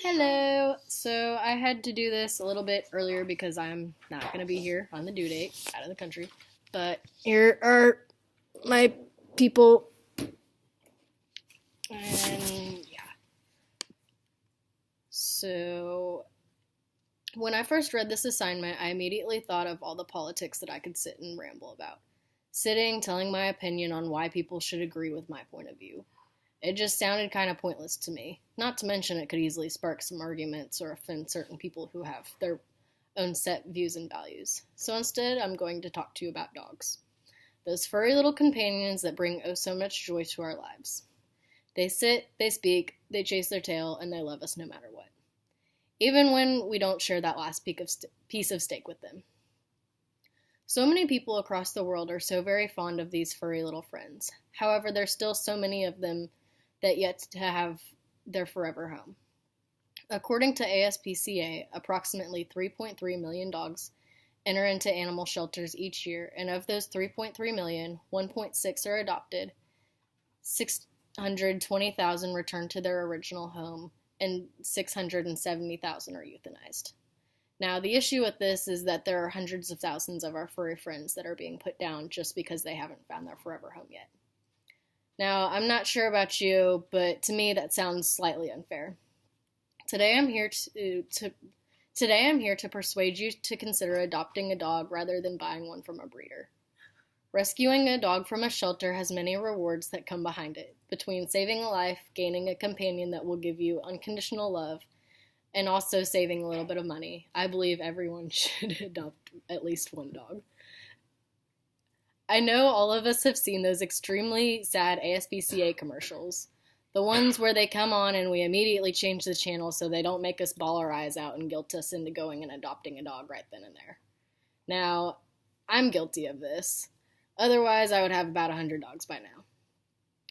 Hello! So I had to do this a little bit earlier because I'm not going to be here on the due date, out of the country. But here are my people. And yeah. So when I first read this assignment, I immediately thought of all the politics that I could sit and ramble about. Sitting, telling my opinion on why people should agree with my point of view. It just sounded kind of pointless to me. Not to mention it could easily spark some arguments or offend certain people who have their own set views and values. So instead, I'm going to talk to you about dogs. Those furry little companions that bring oh so much joy to our lives. They sit, they speak, they chase their tail, and they love us no matter what. Even when we don't share that last piece of steak with them. So many people across the world are so very fond of these furry little friends. However, there's still so many of them that yet to have their forever home. According to ASPCA, approximately 3.3 million dogs enter into animal shelters each year, and of those 3.3 million, 1.6 are adopted, 620,000 return to their original home, and 670,000 are euthanized. Now, the issue with this is that there are hundreds of thousands of our furry friends that are being put down just because they haven't found their forever home yet. Now, I'm not sure about you, but to me that sounds slightly unfair. Today I'm here to persuade you to consider adopting a dog rather than buying one from a breeder. Rescuing a dog from a shelter has many rewards that come behind it, between saving a life, gaining a companion that will give you unconditional love, and also saving a little bit of money. I believe everyone should adopt at least one dog. I know all of us have seen those extremely sad ASPCA commercials. The ones where they come on and we immediately change the channel so they don't make us bawl our eyes out and guilt us into going and adopting a dog right then and there. Now, I'm guilty of this. Otherwise, I would have about 100 dogs by now.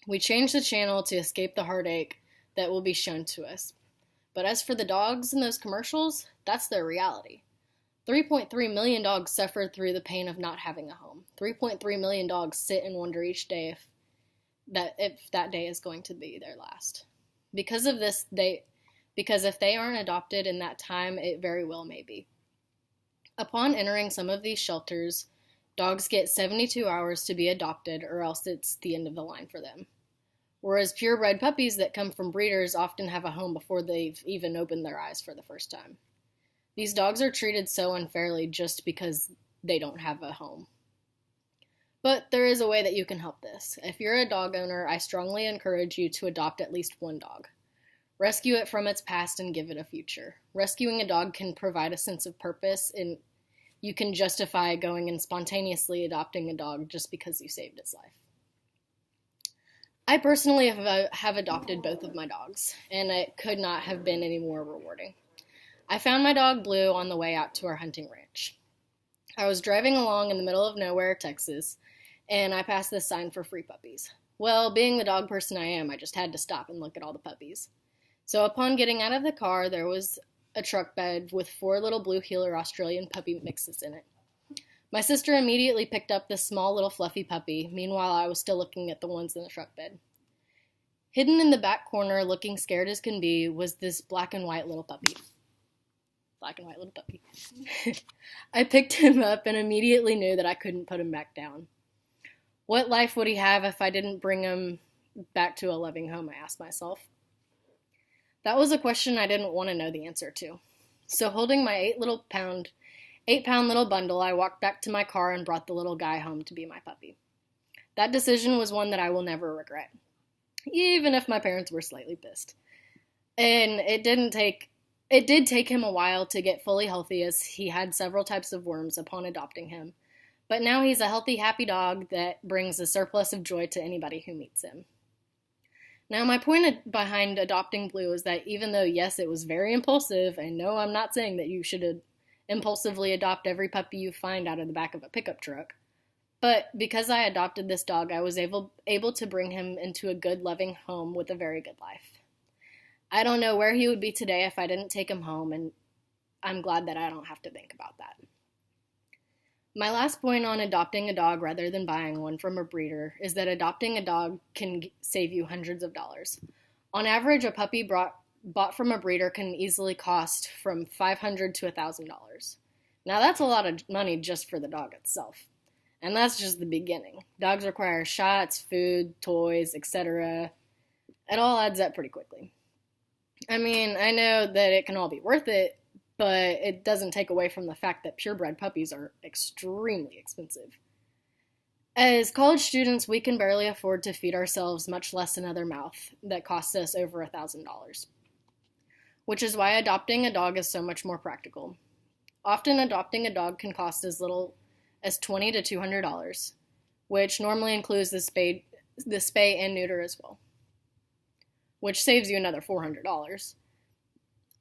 We change the channel to escape the heartache that will be shown to us. But as for the dogs in those commercials, that's their reality. 3.3 million dogs suffer through the pain of not having a home. 3.3 million dogs sit and wonder each day if that day is going to be their last. Because if they aren't adopted in that time, it very well may be. Upon entering some of these shelters, dogs get 72 hours to be adopted, or else it's the end of the line for them. Whereas purebred puppies that come from breeders often have a home before they've even opened their eyes for the first time. These dogs are treated so unfairly just because they don't have a home. But there is a way that you can help this. If you're a dog owner, I strongly encourage you to adopt at least one dog. Rescue it from its past and give it a future. Rescuing a dog can provide a sense of purpose, and you can justify going and spontaneously adopting a dog just because you saved its life. I personally have adopted both of my dogs, and it could not have been any more rewarding. I found my dog Blue on the way out to our hunting ranch. I was driving along in the middle of nowhere, Texas, and I passed this sign for free puppies. Well, being the dog person I am, I just had to stop and look at all the puppies. So upon getting out of the car, there was a truck bed with 4 little blue heeler Australian puppy mixes in it. My sister immediately picked up this small little fluffy puppy. Meanwhile, I was still looking at the ones in the truck bed. Hidden in the back corner, looking scared as can be, was this black and white little puppy. I picked him up and immediately knew that I couldn't put him back down. What life would he have if I didn't bring him back to a loving home, I asked myself. That was a question I didn't want to know the answer to. So holding my 8-pound little bundle, I walked back to my car and brought the little guy home to be my puppy. That decision was one that I will never regret, even if my parents were slightly pissed. And it did take him a while to get fully healthy, as he had several types of worms upon adopting him. But now he's a healthy, happy dog that brings a surplus of joy to anybody who meets him. Now, my point behind adopting Blue is that even though, yes, it was very impulsive, and no, I'm not saying that you should impulsively adopt every puppy you find out of the back of a pickup truck, but because I adopted this dog, I was able to bring him into a good, loving home with a very good life. I don't know where he would be today if I didn't take him home, and I'm glad that I don't have to think about that. My last point on adopting a dog rather than buying one from a breeder is that adopting a dog can save you hundreds of dollars. On average, a puppy brought bought from a breeder can easily cost from $500 to $1,000. Now that's a lot of money just for the dog itself. And that's just the beginning. Dogs require shots, food, toys, etc. It all adds up pretty quickly. I mean, I know that it can all be worth it, but it doesn't take away from the fact that purebred puppies are extremely expensive. As college students, we can barely afford to feed ourselves, much less another mouth that costs us over $1,000. Which is why adopting a dog is so much more practical. Often adopting a dog can cost as little as $20 to $200, which normally includes the spay and neuter as well, which saves you another $400.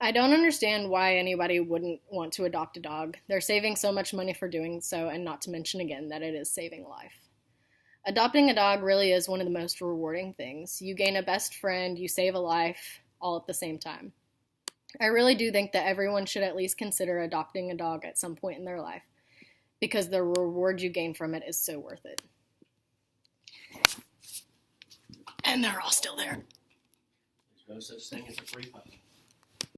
I don't understand why anybody wouldn't want to adopt a dog. They're saving so much money for doing so, and not to mention again that it is saving life. Adopting a dog really is one of the most rewarding things. You gain a best friend, you save a life, all at the same time. I really do think that everyone should at least consider adopting a dog at some point in their life, because the reward you gain from it is so worth it. And they're all still there. There's no such thing as a free puppy.